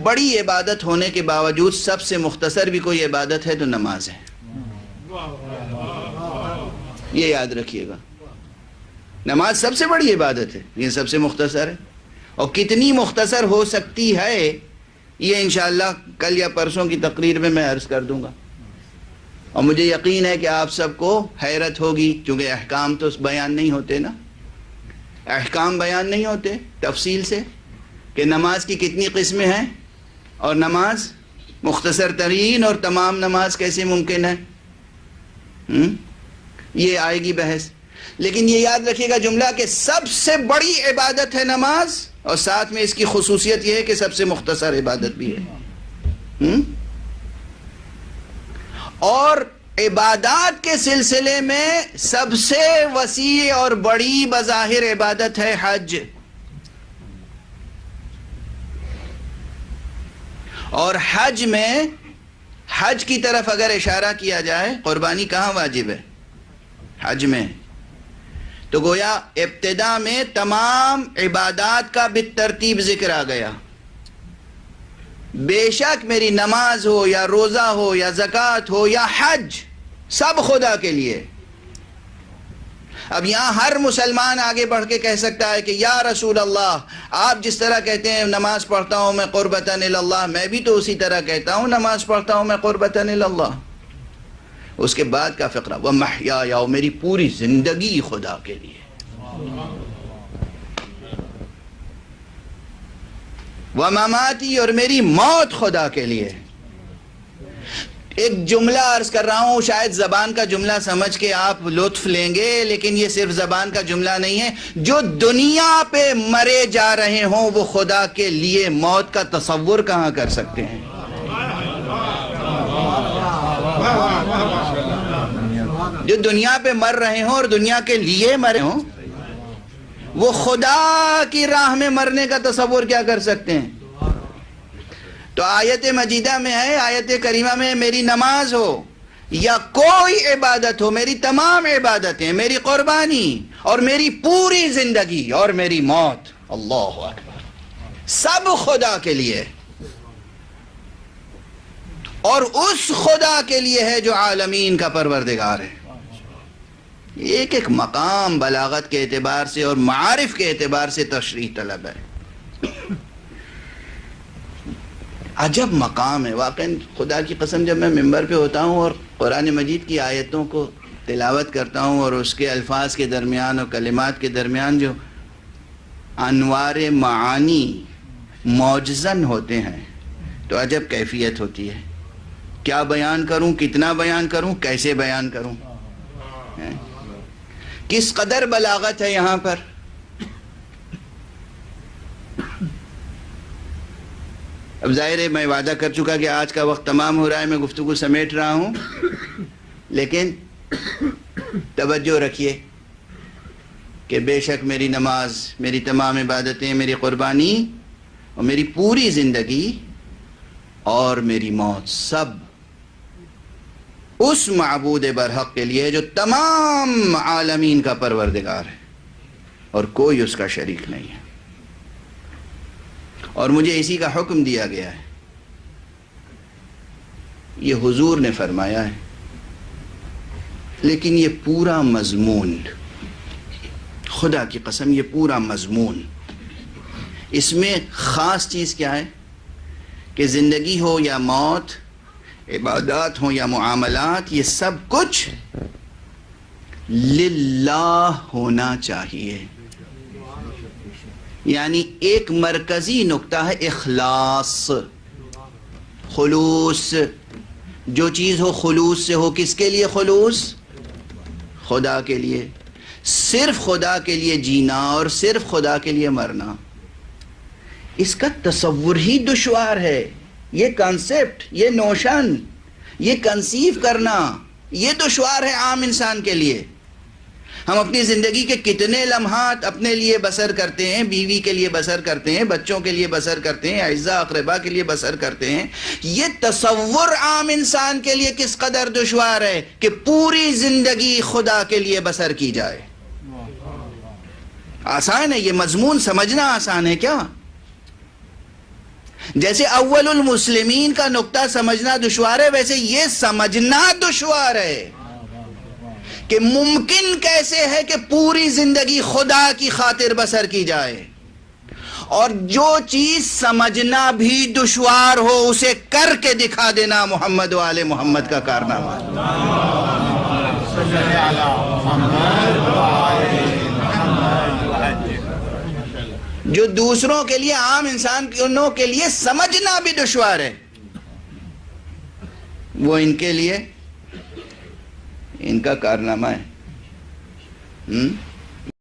بڑی عبادت ہونے کے باوجود سب سے مختصر بھی کوئی عبادت ہے تو نماز ہے. یہ یاد رکھیے گا، نماز سب سے بڑی عبادت ہے، یہ سب سے مختصر ہے. اور کتنی مختصر ہو سکتی ہے یہ انشاءاللہ کل یا پرسوں کی تقریر میں عرض کر دوں گا. اور مجھے یقین ہے کہ آپ سب کو حیرت ہوگی، چونکہ احکام تو بیان نہیں ہوتے نا، احکام بیان نہیں ہوتے تفصیل سے کہ نماز کی کتنی قسمیں ہیں اور نماز مختصر ترین اور تمام نماز کیسے ممکن ہے. یہ آئے گی بحث. لیکن یہ یاد رکھیے گا جملہ کہ سب سے بڑی عبادت ہے نماز، اور ساتھ میں اس کی خصوصیت یہ ہے کہ سب سے مختصر عبادت بھی ہے. اور عبادات کے سلسلے میں سب سے وسیع اور بڑی بظاہر عبادت ہے حج. اور حج میں، حج کی طرف اگر اشارہ کیا جائے، قربانی کہاں واجب ہے؟ حج میں. تو گویا ابتدا میں تمام عبادات کا بالترتیب ذکر آ گیا. بے شک میری نماز ہو یا روزہ ہو یا زکوٰۃ ہو یا حج، سب خدا کے لیے. اب یہاں ہر مسلمان آگے بڑھ کے کہہ سکتا ہے کہ یا رسول اللہ، آپ جس طرح کہتے ہیں نماز پڑھتا ہوں میں قربتاً اللہ، میں بھی تو اسی طرح کہتا ہوں نماز پڑھتا ہوں میں قربتاً اللہ. اس کے بعد کا فقرہ وَمَحْيَايَ، اور میری پوری زندگی خدا کے لیے. وَمَمَاتِي، اور میری موت خدا کے لیے. ایک جملہ عرض کر رہا ہوں، شاید زبان کا جملہ سمجھ کے آپ لطف لیں گے، لیکن یہ صرف زبان کا جملہ نہیں ہے. جو دنیا پہ مرے جا رہے ہوں وہ خدا کے لیے موت کا تصور کہاں کر سکتے ہیں؟ جو دنیا پہ مر رہے ہوں اور دنیا کے لیے مرے ہوں، وہ خدا کی راہ میں مرنے کا تصور کیا کر سکتے ہیں؟ تو آیت مجیدہ میں ہے، آیت کریمہ میں، میری نماز ہو یا کوئی عبادت ہو، میری تمام عبادتیں، میری قربانی اور میری پوری زندگی اور میری موت، اللہ اکبر، سب خدا کے لیے. اور اس خدا کے لیے ہے جو عالمین کا پروردگار ہے. ایک ایک مقام بلاغت کے اعتبار سے اور معارف کے اعتبار سے تشریح طلب ہے. عجب مقام ہے واقعا. خدا کی قسم جب میں ممبر پہ ہوتا ہوں اور قرآن مجید کی آیتوں کو تلاوت کرتا ہوں اور اس کے الفاظ کے درمیان اور کلمات کے درمیان جو انوار معانی موجزن ہوتے ہیں تو عجب کیفیت ہوتی ہے. کیا بیان کروں، کتنا بیان کروں، کیسے بیان کروں، کس قدر بلاغت ہے یہاں پر. اب ظاہر ہے میں وعدہ کر چکا کہ آج کا وقت تمام ہو رہا ہے، میں گفتگو سمیٹ رہا ہوں، لیکن توجہ رکھیے کہ بے شک میری نماز، میری تمام عبادتیں، میری قربانی اور میری پوری زندگی اور میری موت، سب اس معبود برحق کے لیے جو تمام عالمین کا پروردگار ہے اور کوئی اس کا شریک نہیں ہے. اور مجھے اسی کا حکم دیا گیا ہے. یہ حضور نے فرمایا ہے، لیکن یہ پورا مضمون، خدا کی قسم یہ پورا مضمون، اس میں خاص چیز کیا ہے کہ زندگی ہو یا موت، عبادات ہوں یا معاملات، یہ سب کچھ للہ ہونا چاہیے. یعنی ایک مرکزی نقطہ ہے اخلاص، خلوص. جو چیز ہو خلوص سے ہو. کس کے لیے خلوص؟ خدا کے لیے. صرف خدا کے لیے جینا اور صرف خدا کے لیے مرنا، اس کا تصور ہی دشوار ہے. یہ کانسیپٹ، یہ نوشن، یہ کنسیو کرنا یہ دشوار ہے عام انسان کے لیے. ہم اپنی زندگی کے کتنے لمحات اپنے لیے بسر کرتے ہیں، بیوی کے لیے بسر کرتے ہیں، بچوں کے لیے بسر کرتے ہیں، اعزاء اقربا کے لیے بسر کرتے ہیں. یہ تصور عام انسان کے لیے کس قدر دشوار ہے کہ پوری زندگی خدا کے لیے بسر کی جائے. آسان ہے یہ مضمون سمجھنا، آسان ہے کیا؟ جیسے اول المسلمین کا نقطہ سمجھنا دشوار ہے، ویسے یہ سمجھنا دشوار ہے کہ ممکن کیسے ہے کہ پوری زندگی خدا کی خاطر بسر کی جائے، اور جو چیز سمجھنا بھی دشوار ہو اسے کر کے دکھا دینا محمد و آل محمد کا کارنامہ ہے۔ جو دوسروں کے لیے، عام انسانوں کے لیے سمجھنا بھی دشوار ہے، وہ ان کے لیے ان کا کارنامہ ہے۔